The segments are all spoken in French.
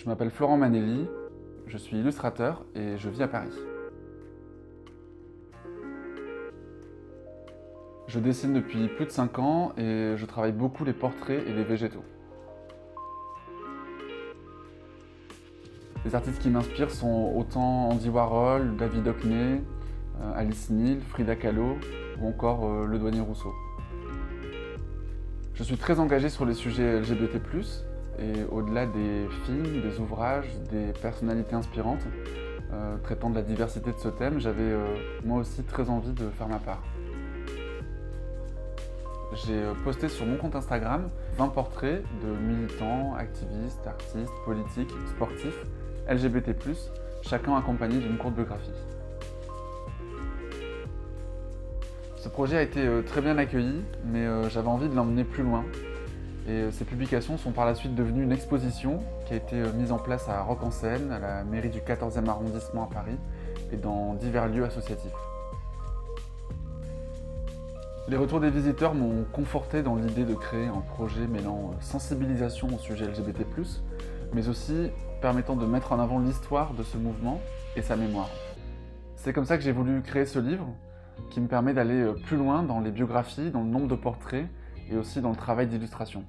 Je m'appelle Florent Manelli, je suis illustrateur et je vis à Paris. Je dessine depuis plus de 5 ans et je travaille beaucoup les portraits et les végétaux. Les artistes qui m'inspirent sont autant Andy Warhol, David Hockney, Alice Neel, Frida Kahlo ou encore Le Douanier Rousseau. Je suis très engagé sur les sujets LGBT+, et au-delà des films, des ouvrages, des personnalités inspirantes traitant de la diversité de ce thème, j'avais moi aussi très envie de faire ma part. J'ai posté sur mon compte Instagram 20 portraits de militants, activistes, artistes, politiques, sportifs, LGBT+, chacun accompagné d'une courte biographie. Ce projet a été très bien accueilli, mais j'avais envie de l'emmener plus loin. Et ces publications sont par la suite devenues une exposition qui a été mise en place à Rock-en-Seine, à la mairie du 14e arrondissement à Paris et dans divers lieux associatifs. Les retours des visiteurs m'ont conforté dans l'idée de créer un projet mêlant sensibilisation au sujet LGBT+, mais aussi permettant de mettre en avant l'histoire de ce mouvement et sa mémoire. C'est comme ça que j'ai voulu créer ce livre, qui me permet d'aller plus loin dans les biographies, dans le nombre de portraits et aussi dans le travail d'illustration.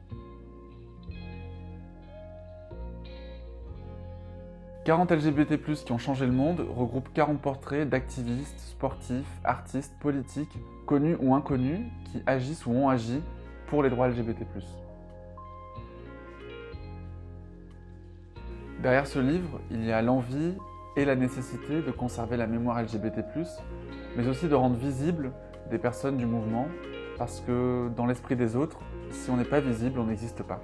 40 LGBT+, qui ont changé le monde regroupent 40 portraits d'activistes, sportifs, artistes, politiques, connus ou inconnus, qui agissent ou ont agi pour les droits LGBT+. Derrière ce livre, il y a l'envie et la nécessité de conserver la mémoire LGBT+, mais aussi de rendre visibles des personnes du mouvement, parce que dans l'esprit des autres, si on n'est pas visible, on n'existe pas.